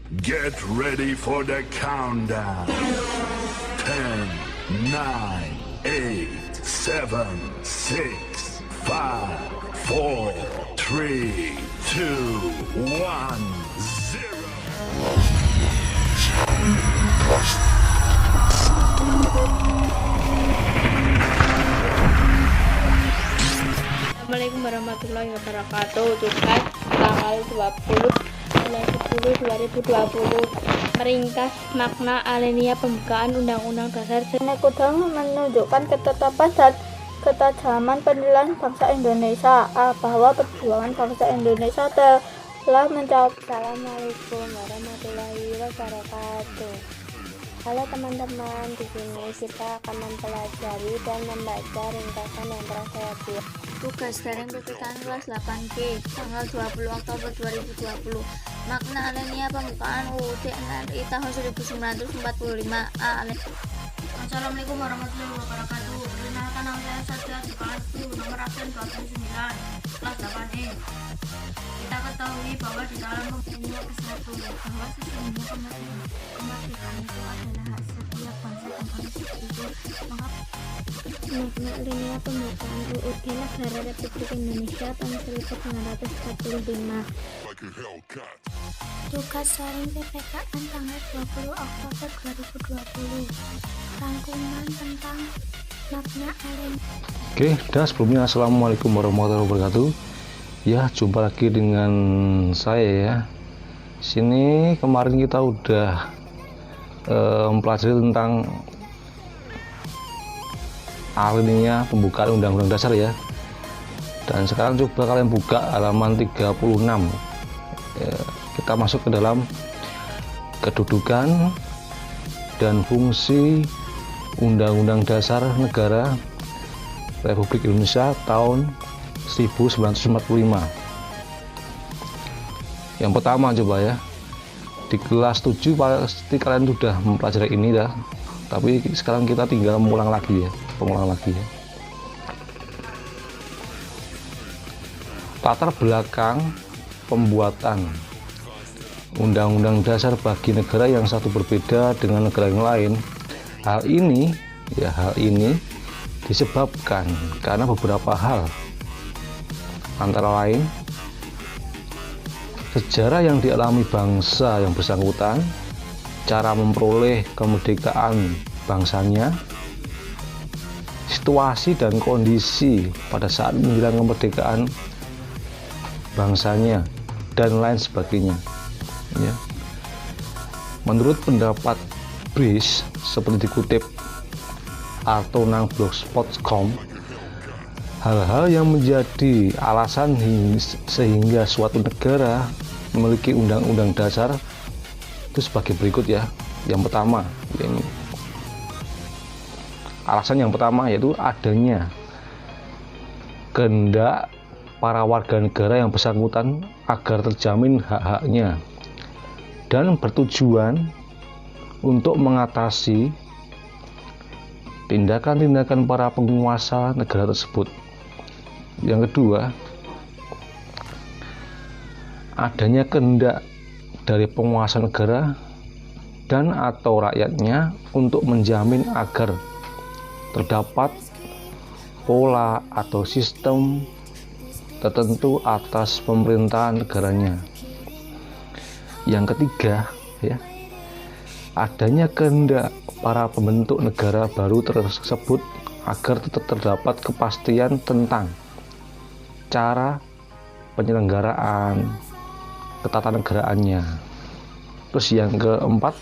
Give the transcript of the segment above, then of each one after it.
Get ready for the countdown. 10, 9, 8, 7, 6, 5, 4, 3, 2, 1, 0. Assalamualaikum warahmatullahi wabarakatuh. Tugas tanggal 20 bulan 10 2020. Meringkas makna alinea pembukaan Undang-Undang Dasar. Kuda menunjukkan ketetapan dan ketajaman penilaian bangsa Indonesia. Bahwa perjuangan bangsa Indonesia telah mencapai. Assalamualaikum warahmatullahi wabarakatuh. Halo teman-teman, di sini kita akan mempelajari dan membaca ringkasan yang telah saya buat. Tugas daring PPKN kelas 8G tanggal 20 Oktober 2020. Makna alinea pembukaan UUD NRI tahun 1945. Assalamualaikum warahmatullahi wabarakatuh. Perkenalkan, nama saya Satya Sukaratu, nomor absen 29, kelas 8E. Kita ketahui bahwa di dalam Undang-Undang ke-1 bahwa sesungguhnya kemerdekaan itu adalah hak setiap bangsa dan manusia itu. Makna alinea pembukaan UUD Negara Republik Indonesia tahun 1945. Tugas daring PPKN tanggal 20 Oktober 2020. Rangkuman tentang makna alinea. Oke, dan sebelumnya assalamualaikum warahmatullahi wabarakatuh. Ya, jumpa lagi dengan saya ya. Sini kemarin kita udah mempelajari tentang alinea pembukaan Undang-Undang Dasar ya. Dan sekarang coba kalian buka halaman 36. Ya, kita masuk ke dalam kedudukan dan fungsi Undang-Undang Dasar Negara Republik Indonesia tahun 1945. Yang pertama coba ya, di kelas 7 pasti kalian sudah mempelajari ini dah, tapi sekarang kita tinggal pengulang lagi ya. Latar belakang pembuatan Undang-Undang Dasar bagi negara yang satu berbeda dengan negara yang lain. Hal ini disebabkan karena beberapa hal, antara lain sejarah yang dialami bangsa yang bersangkutan, cara memperoleh kemerdekaan bangsanya, situasi dan kondisi pada saat menjelang kemerdekaan bangsanya, dan lain sebagainya ya. Menurut pendapat BRIS seperti dikutip artonang.blogspot.com, hal-hal yang menjadi alasan sehingga suatu negara memiliki undang-undang dasar itu sebagai berikut ya. Yang pertama, ini alasan yang pertama yaitu adanya kehendak para warga negara yang bersangkutan agar terjamin hak-haknya dan bertujuan untuk mengatasi tindakan-tindakan para penguasa negara tersebut. Yang kedua, adanya kehendak dari penguasa negara dan atau rakyatnya untuk menjamin agar terdapat pola atau sistem tertentu atas pemerintahan negaranya. Yang ketiga ya, adanya kehendak para pembentuk negara baru tersebut agar tetap terdapat kepastian tentang cara penyelenggaraan ketatanegaraannya. Terus yang keempat,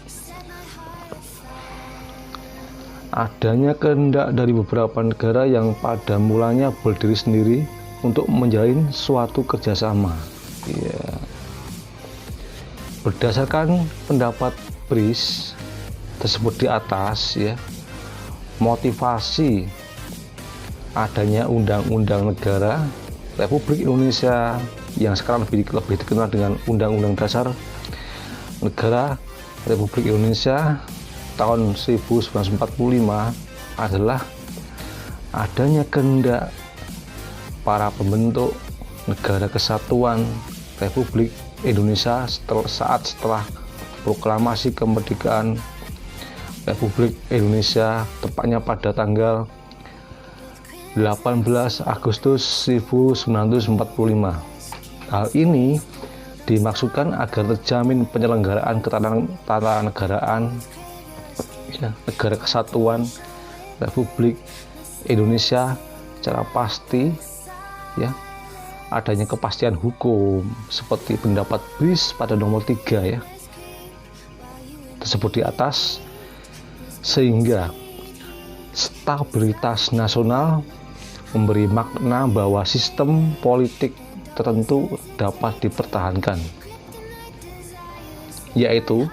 adanya kehendak dari beberapa negara yang pada mulanya berdiri sendiri untuk menjalin suatu kerjasama ya. Berdasarkan pendapat BRIS tersebut di atas ya, motivasi adanya Undang-Undang Negara Republik Indonesia yang sekarang lebih dikenal dengan Undang-Undang Dasar Negara Republik Indonesia tahun 1945 adalah adanya kehendak para pembentuk Negara Kesatuan Republik Indonesia setelah Proklamasi Kemerdekaan Republik Indonesia, tepatnya pada tanggal 18 Agustus 1945. Hal ini dimaksudkan agar terjamin penyelenggaraan ketatanegaraan negara kesatuan Republik Indonesia secara pasti, ya, adanya kepastian hukum seperti pendapat BRIS pada nomor 3 ya tersebut di atas, sehingga stabilitas nasional memberi makna bahwa sistem politik tertentu dapat dipertahankan, yaitu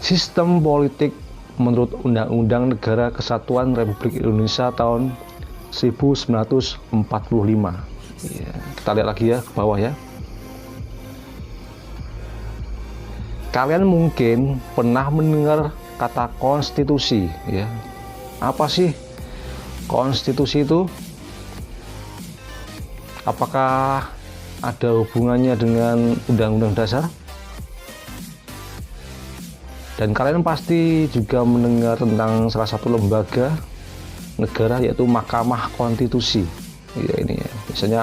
sistem politik menurut Undang-Undang Negara Kesatuan Republik Indonesia tahun 1945. Ya, kita lihat lagi ya ke bawah ya. Kalian mungkin pernah mendengar kata konstitusi ya. Apa sih konstitusi itu? Apakah ada hubungannya dengan Undang-Undang Dasar? Dan kalian pasti juga mendengar tentang salah satu lembaga negara, yaitu Mahkamah Konstitusi. Ya, ini ya. Biasanya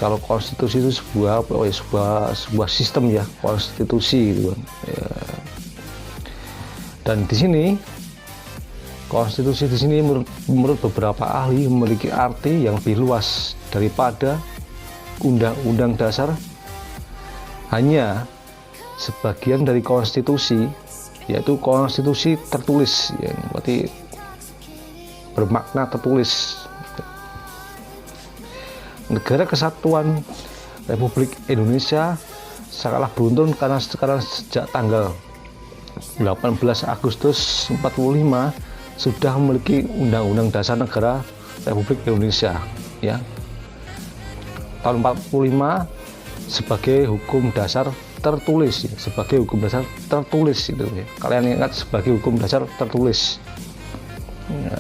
kalau konstitusi itu sebuah sistem ya, konstitusi gitu kan. Ya. Dan di sini konstitusi di sini menurut beberapa ahli memiliki arti yang lebih luas daripada Undang-Undang Dasar. Hanya sebagian dari konstitusi, yaitu konstitusi tertulis ya, berarti bermakna tertulis. Negara Kesatuan Republik Indonesia sangatlah beruntung karena sekarang sejak tanggal 18 Agustus 45 sudah memiliki Undang-Undang Dasar Negara Republik Indonesia ya. Tahun 45 sebagai hukum dasar tertulis ya, sebagai hukum dasar tertulis itu ya. Kalian ingat sebagai hukum dasar tertulis. Ya,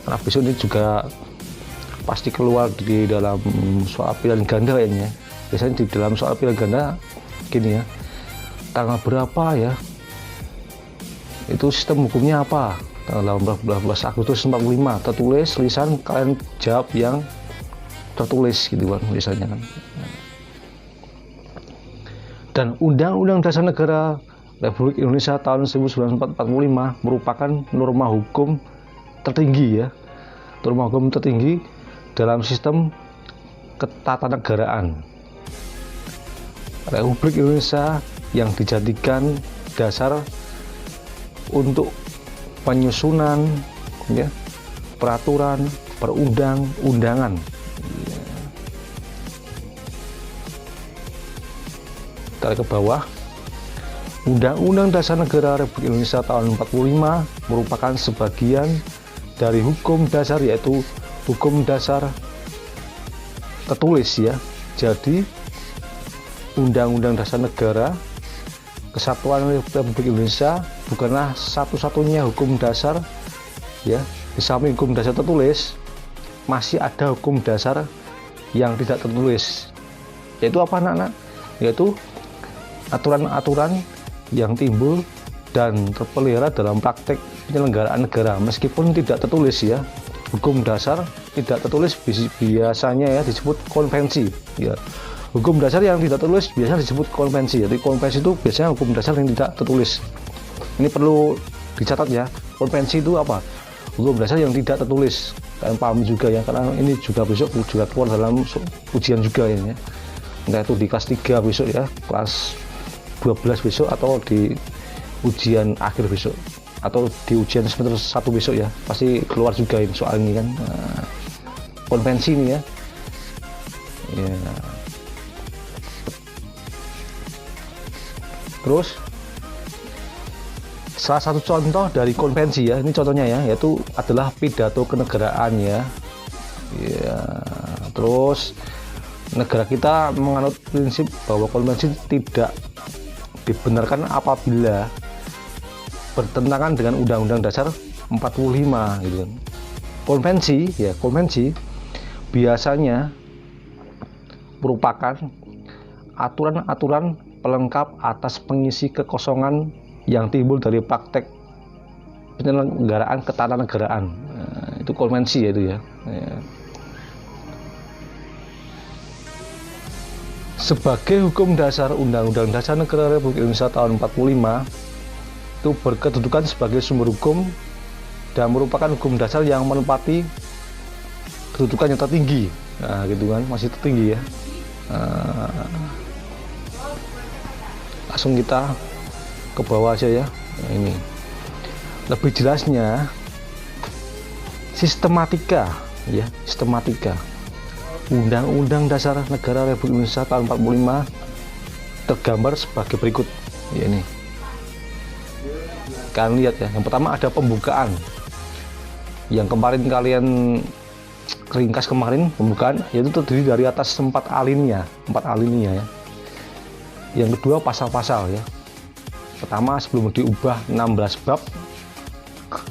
karena besok ini juga pasti keluar di dalam soal pilihan ganda ya. Biasanya di dalam soal pilihan ganda gini ya, tanggal berapa ya, itu sistem hukumnya apa, tanggal 18 Agustus 45 tertulis, lisan kalian jawab yang tertulis gitu kan biasanya kan. Dan Undang-Undang Dasar Negara Republik Indonesia tahun 1945 merupakan norma hukum tertinggi ya, norma hukum tertinggi dalam sistem ketatanegaraan Republik Indonesia yang dijadikan dasar untuk penyusunan ya, peraturan perundang-undangan. Kita ke bawah. Undang-Undang Dasar Negara Republik Indonesia tahun 45 merupakan sebagian dari hukum dasar, yaitu hukum dasar tertulis ya. Jadi Undang-Undang Dasar Negara Kesatuan Republik Indonesia bukanlah satu-satunya hukum dasar ya. Di samping hukum dasar tertulis, masih ada hukum dasar yang tidak tertulis. Yaitu apa anak-anak? Yaitu aturan-aturan yang timbul dan terpelihara dalam praktek penyelenggaraan negara meskipun tidak tertulis ya. Hukum dasar tidak tertulis biasanya ya disebut konvensi ya. Hukum dasar yang tidak tertulis biasanya disebut konvensi. Jadi konvensi itu biasanya hukum dasar yang tidak tertulis. Ini perlu dicatat ya. Konvensi itu apa? Hukum dasar yang tidak tertulis. Kalian paham juga ya, karena ini juga besok juga keluar dalam ujian juga ya. Entah itu di kelas 3 besok ya, kelas 12 besok, atau di ujian akhir besok, atau di ujian semester 1 besok ya, pasti keluar juga ini soal ini kan. Nah, konvensi ini ya. Ya. Terus salah satu contoh dari konvensi ya, ini contohnya ya, yaitu adalah pidato kenegaraan ya. Ya. Terus negara kita menganut prinsip bahwa konvensi tidak dibenarkan apabila bertentangan dengan Undang-Undang Dasar 45 gitu kan. Konvensi ya, konvensi biasanya merupakan aturan-aturan pelengkap atas pengisi kekosongan yang timbul dari praktek penyelenggaraan ketatanegaraan. Itu konvensi ya itu ya. Sebagai hukum dasar Undang-Undang Dasar Negara Republik Indonesia tahun 45 itu berkedudukan sebagai sumber hukum dan merupakan hukum dasar yang menempati kedudukan yang tertinggi. Nah, gitu kan, masih tertinggi ya. Langsung kita ke bawah aja ya. Nah, ini lebih jelasnya sistematika ya, sistematika Undang-Undang Dasar Negara Republik Indonesia tahun 45 tergambar sebagai berikut ya. Ini kalian lihat ya, yang pertama ada pembukaan yang kemarin kalian ringkas kemarin, pembukaan yaitu terdiri dari atas 4 alinea ya. Yang kedua pasal-pasal ya. Pertama sebelum diubah 16 bab,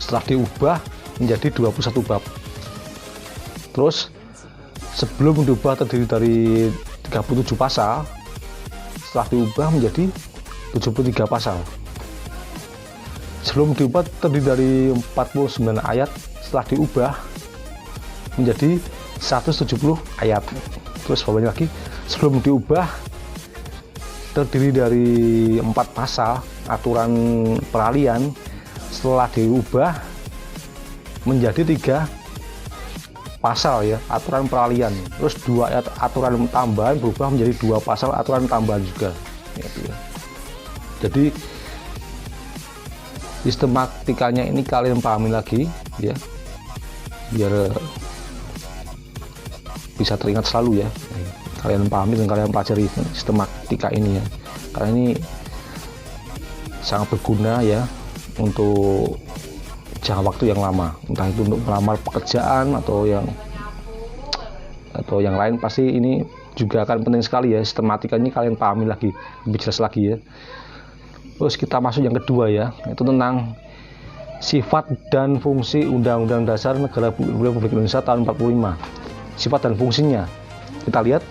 setelah diubah menjadi 21 bab. Terus sebelum diubah terdiri dari 37 pasal, setelah diubah menjadi 73 pasal. Sebelum diubah terdiri dari 49 ayat, setelah diubah menjadi 170 ayat. Terus bawahnya lagi sebelum diubah terdiri dari 4 pasal aturan peralihan, setelah diubah menjadi 3 pasal ya aturan peralihan. Terus 2 ayat aturan tambahan berubah menjadi 2 pasal aturan tambahan juga ya. Jadi sistematikanya ini kalian pahami lagi ya, biar bisa teringat selalu ya. Kalian pahami dan kalian pelajari sistematika ini ya, karena ini sangat berguna ya untuk jangka waktu yang lama, entah itu untuk melamar pekerjaan atau yang lain. Pasti ini juga akan penting sekali ya, sistematika ini kalian pahami lagi lebih jelas lagi ya. Terus kita masuk yang kedua ya, itu tentang sifat dan fungsi Undang-Undang Dasar Negara Republik Indonesia tahun 45. Sifat dan fungsinya kita lihat.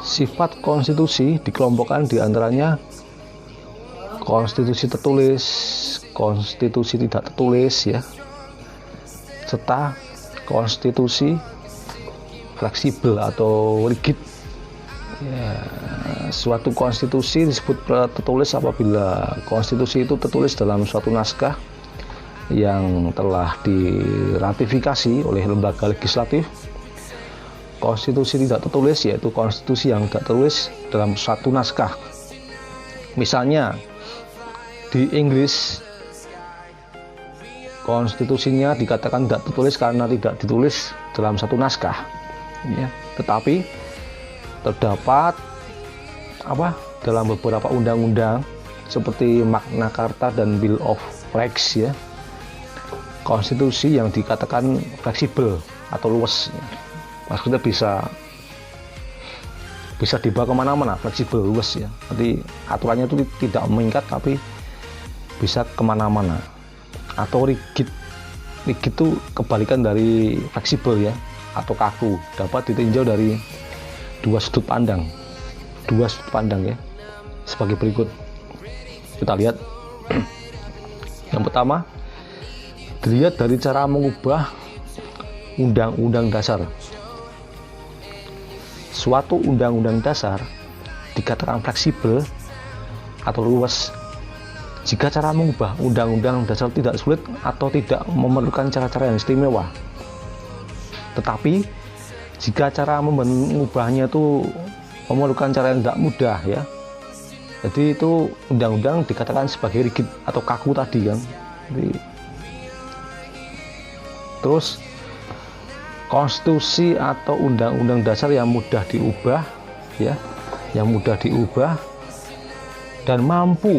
Sifat konstitusi dikelompokkan diantaranya konstitusi tertulis, konstitusi tidak tertulis ya, serta konstitusi fleksibel atau rigid ya. Suatu konstitusi disebut tertulis apabila konstitusi itu tertulis dalam suatu naskah yang telah diratifikasi oleh lembaga legislatif. Konstitusi tidak tertulis yaitu konstitusi yang tidak tertulis dalam suatu naskah. Misalnya di Inggris konstitusinya dikatakan tidak tertulis karena tidak ditulis dalam satu naskah ya, tetapi terdapat dalam beberapa undang-undang seperti Magna Carta dan Bill of Rights ya, konstitusi yang dikatakan fleksibel atau luas ya. Maksudnya bisa dibawa kemana-mana, fleksibel, luas ya. Jadi aturannya itu tidak mengikat tapi bisa kemana-mana. Atau rigid itu kebalikan dari fleksibel ya, atau kaku, dapat ditinjau dari 2 sudut pandang ya, sebagai berikut. Kita lihat. Yang pertama, dilihat dari cara mengubah undang-undang dasar. Suatu undang-undang dasar dikatakan fleksibel atau luas jika cara mengubah undang-undang dasar tidak sulit atau tidak memerlukan cara-cara yang istimewa. Tetapi jika cara mengubahnya itu memerlukan cara yang tidak mudah ya, jadi itu undang-undang dikatakan sebagai rigid atau kaku tadi kan. Jadi, terus konstitusi atau undang-undang dasar yang mudah diubah ya, yang mudah diubah dan mampu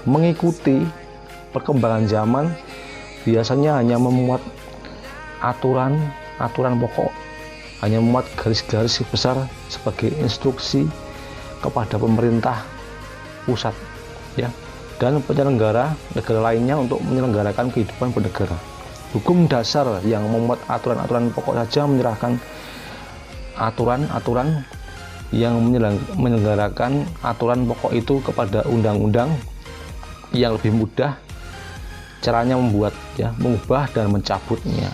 mengikuti perkembangan zaman, biasanya hanya memuat aturan pokok, hanya memuat garis-garis besar sebagai instruksi kepada pemerintah pusat ya, dan penyelenggara negara lainnya untuk menyelenggarakan kehidupan bernegara. Hukum dasar yang memuat aturan-aturan pokok saja menyerahkan aturan-aturan yang menyelenggarakan aturan pokok itu kepada undang-undang yang lebih mudah caranya membuat ya, mengubah dan mencabutnya.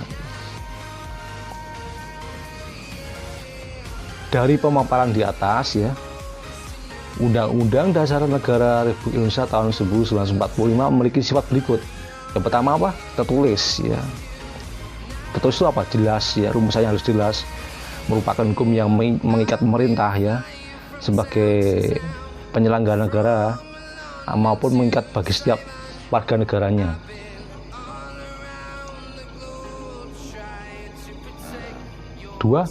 Dari pemaparan di atas ya, Undang-Undang Dasar Negara Republik Indonesia tahun 1945 memiliki sifat berikut. Yang pertama apa? Tertulis ya. Tertulis itu apa? Jelas ya, rumusannya harus jelas. Merupakan hukum yang mengikat pemerintah ya sebagai penyelenggara negara maupun mengikat bagi setiap warga negaranya. Dua,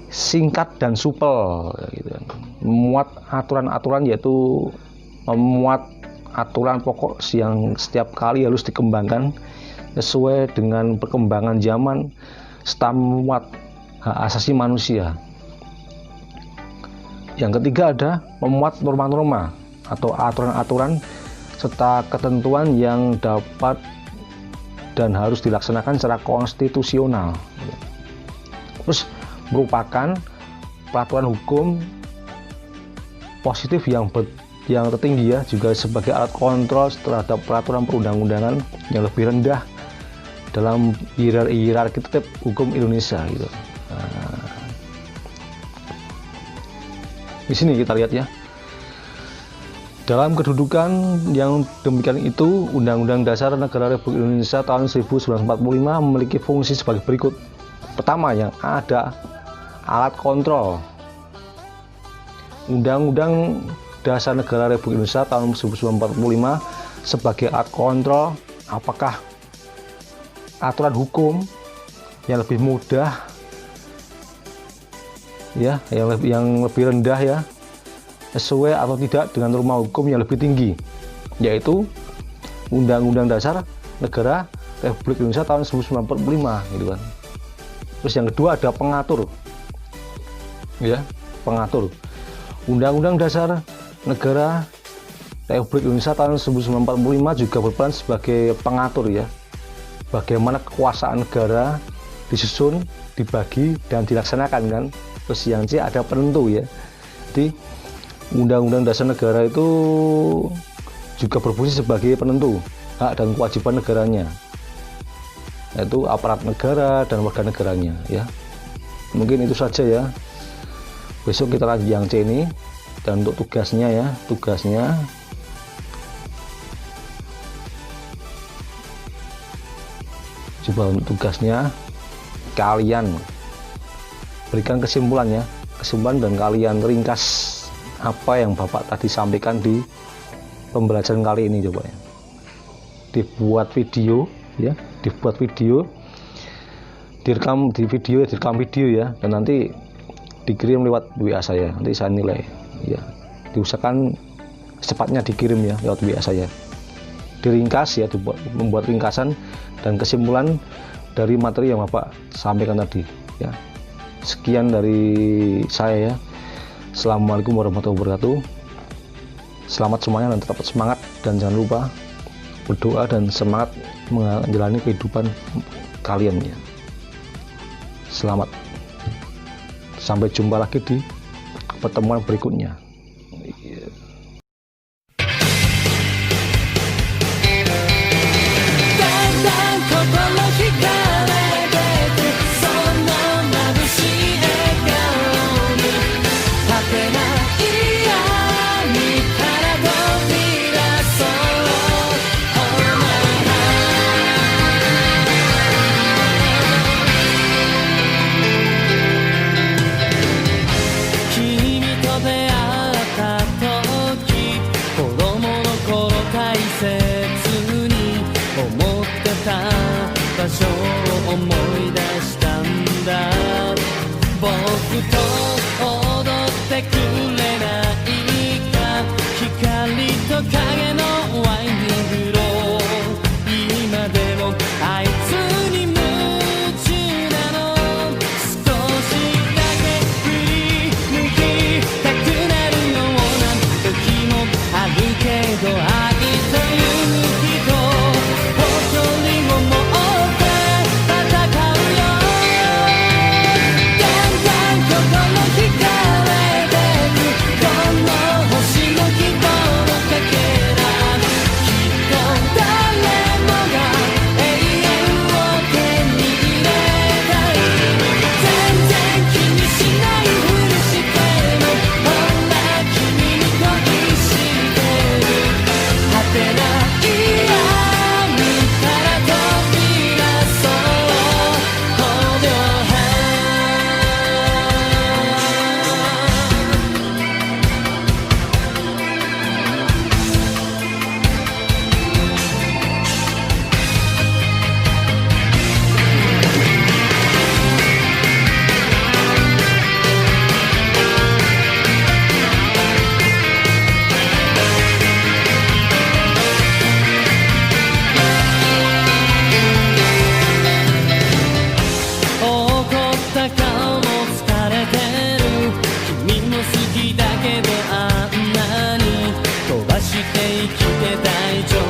singkat dan supel gitu. Memuat aturan-aturan, yaitu memuat aturan pokok yang setiap kali harus dikembangkan sesuai dengan perkembangan zaman serta memuat hak asasi manusia. Yang ketiga ada memuat norma-norma atau aturan-aturan serta ketentuan yang dapat dan harus dilaksanakan secara konstitusional. Terus merupakan peraturan hukum positif yang tertinggi ya, juga sebagai alat kontrol terhadap peraturan perundang-undangan yang lebih rendah dalam hierarki tetap hukum Indonesia gitu. Nah, di sini kita lihat ya, dalam kedudukan yang demikian itu, Undang-Undang Dasar Negara Republik Indonesia tahun 1945 memiliki fungsi sebagai berikut. Pertama, yang ada alat kontrol. Undang-Undang Dasar Negara Republik Indonesia tahun 1945 sebagai alat kontrol apakah aturan hukum yang lebih mudah ya, yang lebih rendah ya, sesuai atau tidak dengan norma hukum yang lebih tinggi, yaitu Undang-Undang Dasar Negara Republik Indonesia tahun 1945 gitu kan. Terus yang kedua ada pengatur ya, pengatur. Undang-Undang Dasar Negara Republik Indonesia tahun 1945 juga berperan sebagai pengatur ya, bagaimana kekuasaan negara disusun, dibagi dan dilaksanakan kan. Terus yang C ada penentu ya. Jadi Undang-Undang Dasar Negara itu juga berfungsi sebagai penentu hak dan kewajiban negaranya, yaitu aparat negara dan warga negaranya ya. Mungkin itu saja ya. Besok kita lanjut yang C ini. Dan untuk tugasnya ya, coba untuk tugasnya kalian berikan kesimpulan dan kalian ringkas apa yang Bapak tadi sampaikan di pembelajaran kali ini. Coba ya, dibuat video ya, direkam video ya, dan nanti dikirim lewat WA saya, nanti saya nilai ya. Diusahakan secepatnya dikirim ya lewat WA saya, diringkas ya, membuat ringkasan dan kesimpulan dari materi yang Bapak sampaikan tadi ya. Sekian dari saya ya. Assalamualaikum warahmatullahi wabarakatuh. Selamat semuanya dan tetap semangat, dan jangan lupa berdoa dan semangat menjalani kehidupan kalian ya. Selamat. Sampai jumpa lagi di pertemuan berikutnya.心きだけどあんなに飛ばして生きて大丈